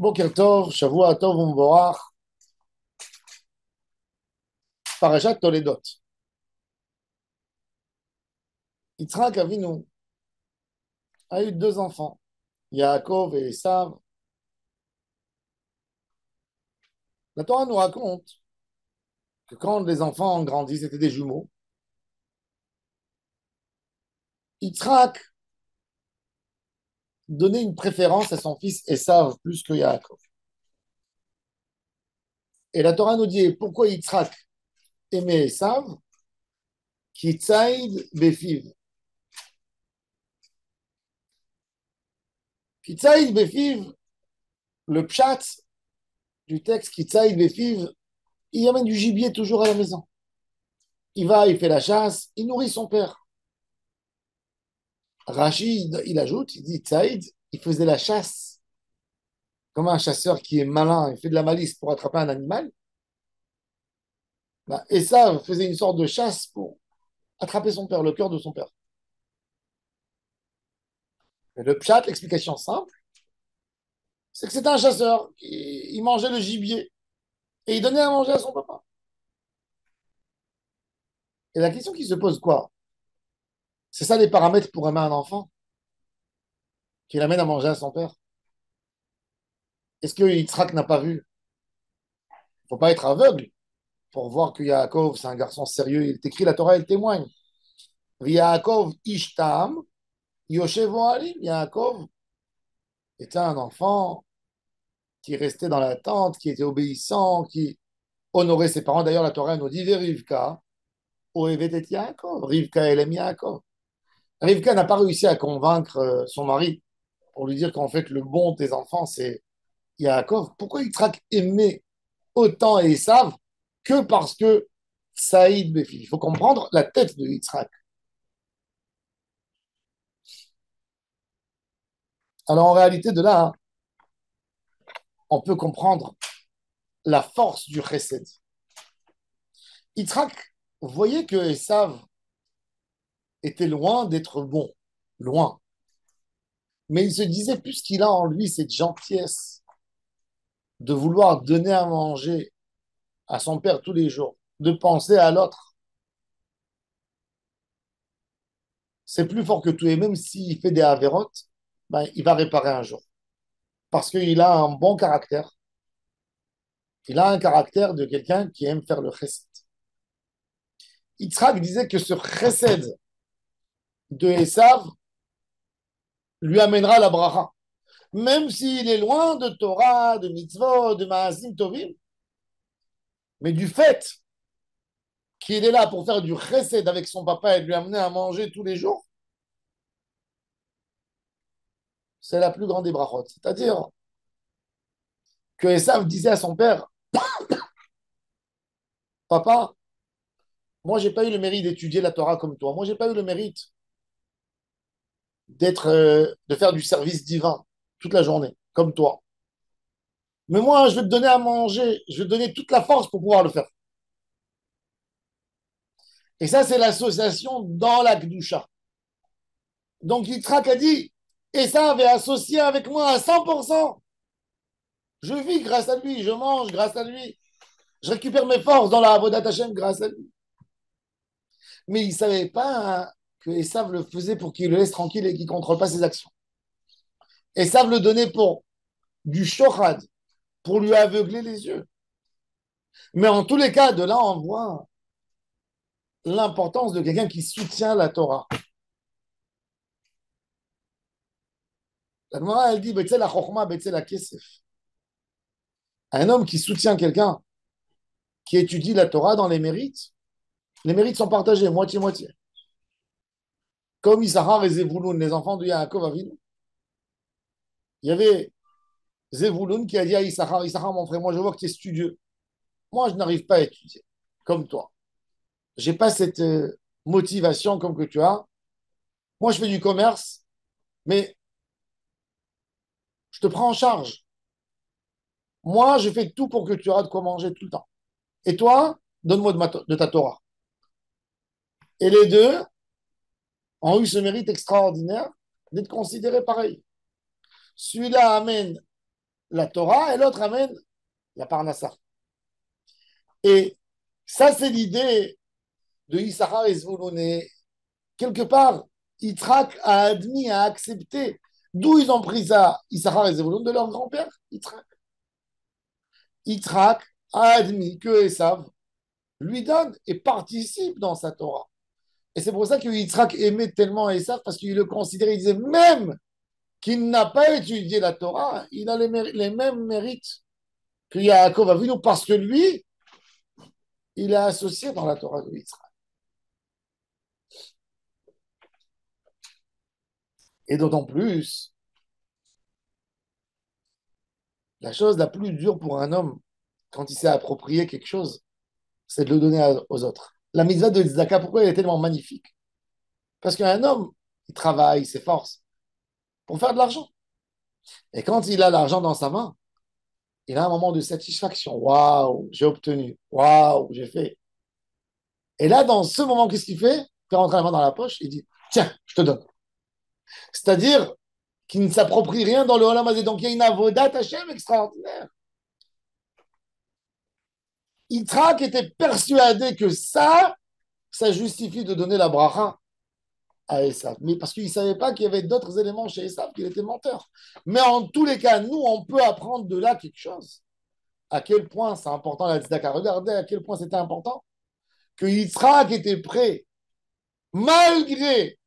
Boker Tov, Shavua Tov Umvorach, Parashat Toledot. Yitzhak Avinu a eu deux enfants, Yaakov et Esav. La Torah nous raconte que quand les enfants ont grandi, c'était des jumeaux. Yitzhak donnait une préférence à son fils Esav plus que Yaakov. Et la Torah nous dit pourquoi Yitzhak aimait Esav, Kitzaïd Befiv. Kitzaïd Befiv, le pshat du texte Kitzaïd Befiv, il amène du gibier toujours à la maison. Il va, il fait la chasse, il nourrit son père. Rachid, il ajoute, il dit, Tsaïd, il faisait la chasse comme un chasseur qui est malin, il fait de la malice pour attraper un animal. Et ça faisait une sorte de chasse pour attraper son père, le cœur de son père. Et le pshat, l'explication simple, c'est que c'était un chasseur. Il mangeait le gibier et il donnait à manger à son papa. Et la question qui se pose, quoi? C'est ça les paramètres pour aimer un enfant qui l'amène à manger à son père. Est-ce que Yitzhak n'a pas vu? Il ne faut pas être aveugle pour voir que Yaakov, c'est un garçon sérieux. Il est écrit, la Torah, elle témoigne. Yaakov Ishtam, Yoshev Ohalim. Yaakov était un enfant qui restait dans la tente, qui était obéissant, qui honorait ses parents. D'ailleurs, la Torah nous dit Rivka, Ohevet et Yaakov. Rivka, elle aime Yaakov. Rivka n'a pas réussi à convaincre son mari pour lui dire qu'en fait, le bon des enfants, c'est Yaakov. Pourquoi Yitzhak aimait autant Esav que parce que Saïd Befi? Il faut comprendre la tête de Yitzhak. Alors en réalité, de là, hein, on peut comprendre la force du chesed. Yitzhak voyait que Esav était loin d'être bon, loin. Mais il se disait, puisqu'il a en lui cette gentillesse de vouloir donner à manger à son père tous les jours, de penser à l'autre, c'est plus fort que tout. Et même s'il fait des avérotes, ben, il va réparer un jour. Parce qu'il a un bon caractère. Il a un caractère de quelqu'un qui aime faire le chesed. Yitzhak disait que ce chesed de Esav lui amènera la bracha. Même s'il est loin de Torah, de mitzvot, de maasim tovim, mais du fait qu'il est là pour faire du chesed avec son papa et lui amener à manger tous les jours, c'est la plus grande des brachot. C'est-à-dire que Esav disait à son père, papa, moi, j'ai pas eu le mérite d'étudier la Torah comme toi. Moi, j'ai pas eu le mérite de faire du service divin toute la journée, comme toi. Mais moi, je vais te donner à manger, je vais te donner toute la force pour pouvoir le faire. Et ça, c'est l'association dans la Gdusha. Donc, Yitzhak a dit, et ça avait associé avec moi à 100%. Je vis grâce à lui, je mange grâce à lui, je récupère mes forces dans la Avodat Hashem grâce à lui. Mais il ne savait pas hein, que Esav le faisait pour qu'il le laisse tranquille et qu'il ne contrôle pas ses actions. Esav le donnait pour du shochad, pour lui aveugler les yeux. Mais en tous les cas, de là, on voit l'importance de quelqu'un qui soutient la Torah. La Gemara, elle dit, Betzel la chokma, Betzel la kesef. Un homme qui soutient quelqu'un qui étudie la Torah dans les mérites sont partagés, moitié-moitié. Comme Issachar et Zevouloun, les enfants de Yaakov Avinu. Il y avait Zevouloun qui a dit à Issachar, Issachar, mon frère, moi je vois que tu es studieux. Moi, je n'arrive pas à étudier comme toi. Je n'ai pas cette motivation comme que tu as. Moi, je fais du commerce, mais je te prends en charge. Moi, je fais tout pour que tu auras de quoi manger tout le temps. Et toi, donne-moi de ta Torah. Et les deux ont eu ce mérite extraordinaire d'être considérés pareil. Celui-là amène la Torah et l'autre amène la Parnassa. Et ça, c'est l'idée de Issachar et Zvouloun. Et quelque part, Yitzhak a admis, a accepté. D'où ils ont pris ça, Issachar et Zvouloun, de leur grand-père, Yitzhak. Yitzhak a admis que Esav lui donne et participe dans sa Torah. Et c'est pour ça que Yitzhak aimait tellement Esav, parce qu'il le considérait, il disait même qu'il n'a pas étudié la Torah, il a les mêmes mérites que Yaakov a vu, parce que lui, il est associé dans la Torah de Yitzhak. Et d'autant plus, la chose la plus dure pour un homme, quand il s'est approprié quelque chose, c'est de le donner aux autres. La mitzvah de Tzedaka, pourquoi elle est tellement magnifique? Parce qu'un homme, il travaille, il s'efforce pour faire de l'argent. Et quand il a l'argent dans sa main, il a un moment de satisfaction. Waouh, j'ai obtenu. Waouh, j'ai fait. Et là, dans ce moment, qu'est-ce qu'il fait? Il fait rentrer la main dans la poche, il dit, tiens, je te donne. C'est-à-dire qu'il ne s'approprie rien dans le Olam Hazé. Donc il y a une avodat Hashem extraordinaire. Yitzhak était persuadé que ça justifie de donner la bracha à Esav. Mais parce qu'il ne savait pas qu'il y avait d'autres éléments chez Esav, qu'il était menteur. Mais en tous les cas, nous, on peut apprendre de là quelque chose. À quel point c'est important la tzedaka. Regardez à quel point c'était important que Yitzhak était prêt, malgré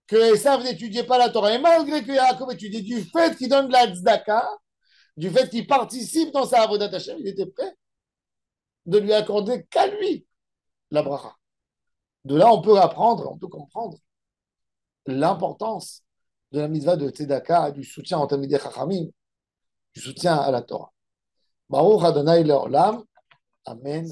que Esav n'étudiait pas la Torah, et malgré que Yaakov étudiait, du fait qu'il donne de la tzedaka, du fait qu'il participe dans sa avodat Hashem, il était prêt de lui accorder qu'à lui la bracha. De là, on peut apprendre, on peut comprendre l'importance de la mitzvah de tzedaka, du soutien en Talmidei Chachamim, du soutien à la Torah. Baruch Adonai Leolam. Amen.